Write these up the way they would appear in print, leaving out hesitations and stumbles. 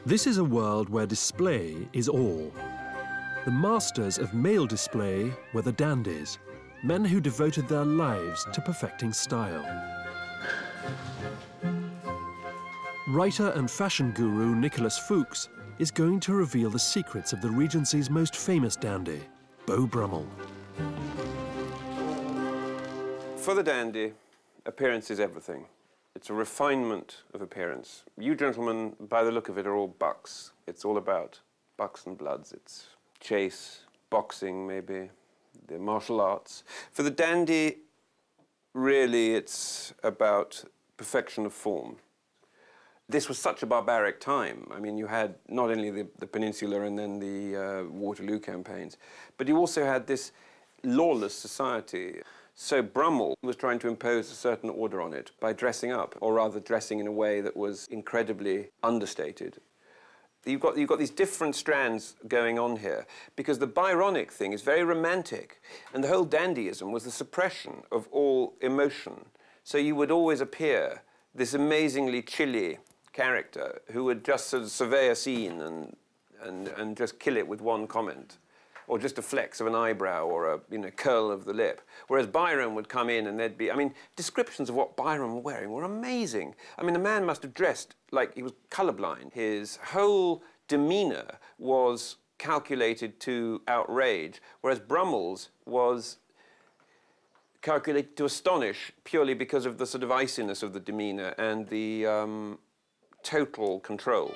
This is a world where display is all. The masters of male display were the dandies, men who devoted their lives to perfecting style. Writer and fashion guru Nicholas Fuchs is going to reveal the secrets of the Regency's most famous dandy, Beau Brummell. For the dandy, appearance is everything. It's a refinement of appearance. You gentlemen, by the look of it, are all bucks. It's all about bucks and bloods. It's chase, boxing, maybe, the martial arts. For the dandy, really, it's about perfection of form. This was such a barbaric time. I mean, you had not only the Peninsula and then the Waterloo campaigns, but you also had this lawless society. So Brummell was trying to impose a certain order on it by dressing up, or rather dressing in a way that was incredibly understated. You've got these different strands going on here, because the Byronic thing is very romantic, and the whole dandyism was the suppression of all emotion. So you would always appear this amazingly chilly character who would just sort of survey a scene and just kill it with one comment, or just a flex of an eyebrow or a curl of the lip. Whereas Byron would come in and there'd be, I mean, descriptions of what Byron were wearing were amazing. I mean, the man must have dressed like he was colourblind. His whole demeanour was calculated to outrage, whereas Brummell's was calculated to astonish purely because of the sort of iciness of the demeanour and the total control.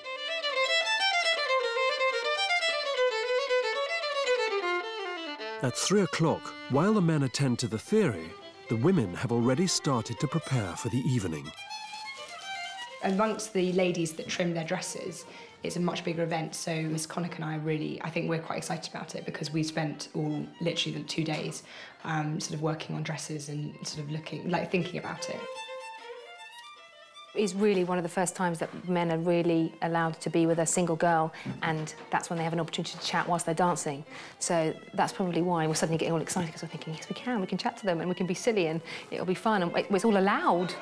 At 3 o'clock, while the men attend to the theory, the women have already started to prepare for the evening. Amongst the ladies that trim their dresses, it's a much bigger event, so Miss Connick and I think we're quite excited about it because we spent literally the 2 days sort of working on dresses and sort of thinking about it. It's really one of the first times that men are really allowed to be with a single girl, and that's when they have an opportunity to chat whilst they're dancing. So that's probably why we're suddenly getting all excited, because we're thinking, yes, we can chat to them and we can be silly and it'll be fun and it's all allowed.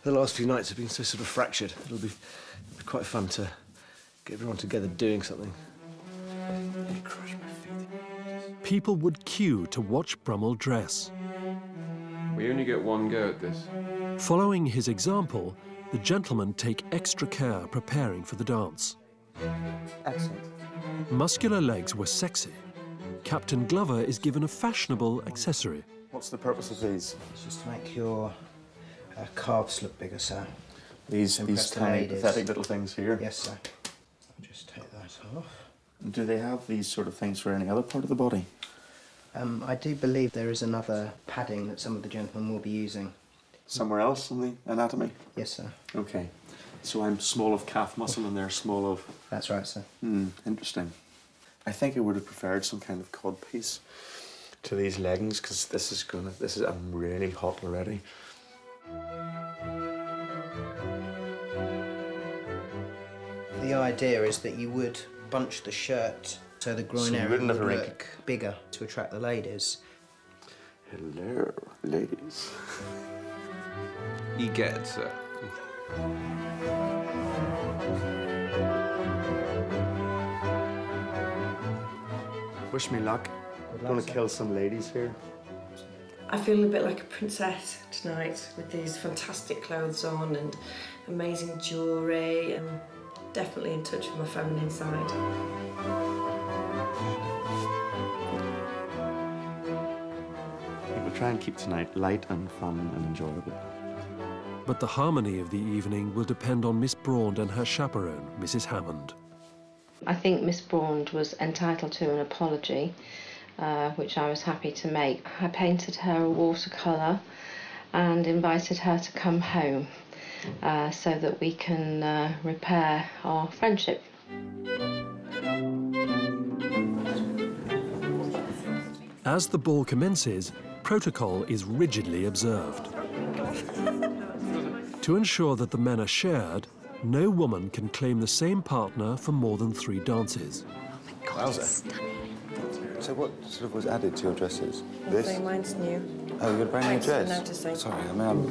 The last few nights have been so sort of fractured. It'll be quite fun to get everyone together doing something. People would queue to watch Brummell dress. We only get one go at this. Following his example, the gentlemen take extra care preparing for the dance. Excellent. Muscular legs were sexy. Captain Glover is given a fashionable accessory. What's the purpose of these? It's just to make your calves look bigger, sir. These tiny, pathetic little things here? Yes, sir. I'll just take that off. Do they have these sort of things for any other part of the body? I do believe there is another padding that some of the gentlemen will be using. Somewhere else in the anatomy? Yes, sir. OK. So I'm small of calf muscle and they're small of... That's right, sir. Interesting. I think I would have preferred some kind of codpiece to these leggings, because I'm really hot already. The idea is that you would bunch the shirt so the groin area would look bigger to attract the ladies. Hello, ladies. You get it, sir. Wish me luck. I'm going to kill some ladies here. I feel a bit like a princess tonight with these fantastic clothes on and amazing jewellery, and definitely in touch with my feminine side. We'll try and keep tonight light and fun and enjoyable. But the harmony of the evening will depend on Miss Braund and her chaperone, Mrs. Hammond. I think Miss Braund was entitled to an apology, which I was happy to make. I painted her a watercolour and invited her to come home so that we can repair our friendship. As the ball commences, protocol is rigidly observed. To ensure that the men are shared, no woman can claim the same partner for more than 3 dances. Oh my God, it's stunning. So what sort of was added to your dresses? This? Mine's new. Oh, you got a brand new dress? Noticing. Sorry, I mean,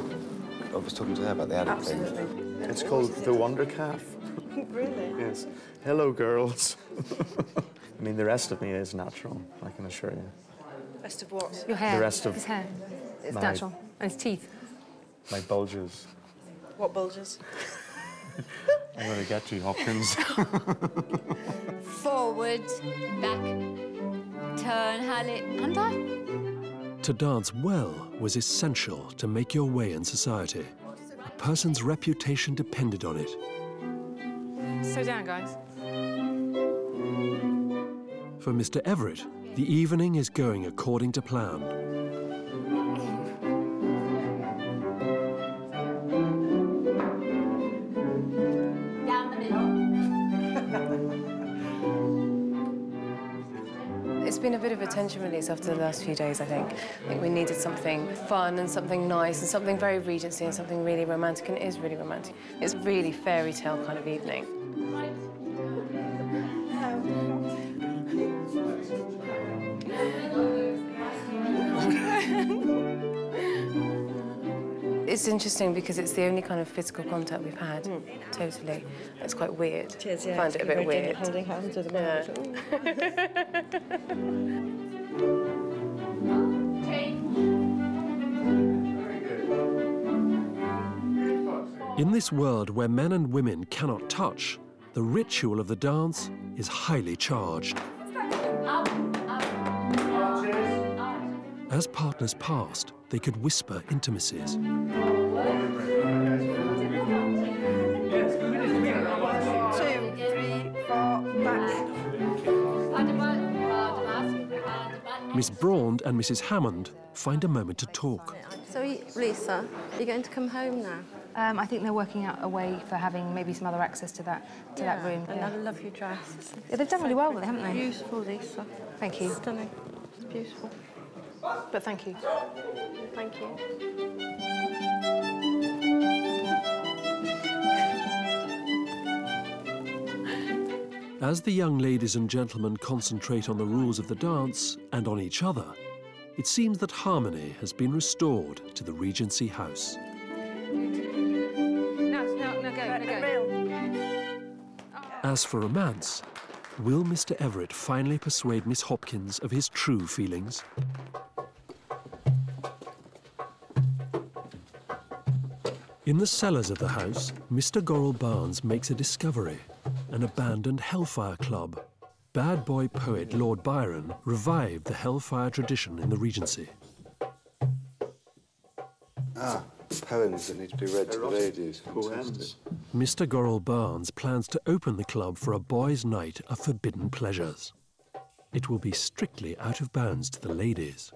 I was talking to her about the attic thing. Absolutely. It's called the Wonder Calf. Really? Yes. Hello, girls. I mean, the rest of me is natural, I can assure you. Rest of what? Your hair. The rest of his hair. It's my- natural. And his teeth. My bulges. What bulges? I'm going to get you, Hopkins. Forward, back, turn, Halle, under. To dance well was essential to make your way in society. A person's reputation depended on it. Slow down, guys. For Mr. Everett, the evening is going according to plan. Down the middle. It's been a bit of a tension release after the last few days, I think. I think we needed something fun and something nice and something very Regency and something really romantic, and it is really romantic. It's really fairy tale kind of evening. It's interesting because it's the only kind of physical contact we've had. Totally. It's quite weird. Cheers, yeah. I find it a bit weird. Holding hands with a In this world where men and women cannot touch, the ritual of the dance is highly charged. As partners passed, they could whisper intimacies. 2, 3, 4, back. Miss Braund and Mrs. Hammond find a moment to talk. So, Lisa, are you going to come home now? I think they're working out a way for having maybe some other access to that room. And I love your dress. Yeah, they've done really well with it, haven't they? Beautiful, Lisa. Thank you. Stunning. It's beautiful. But thank you. Thank you. As the young ladies and gentlemen concentrate on the rules of the dance and on each other, it seems that harmony has been restored to the Regency House. No, go. As for romance, will Mr. Everett finally persuade Miss Hopkins of his true feelings? In the cellars of the house, Mr. Gorrell Barnes makes a discovery: an abandoned Hellfire Club. Bad boy poet Lord Byron revived the Hellfire tradition in the Regency. Ah, poems that need to be read to the ladies. Poems. Mr. Gorrell Barnes plans to open the club for a boys' night of forbidden pleasures. It will be strictly out of bounds to the ladies.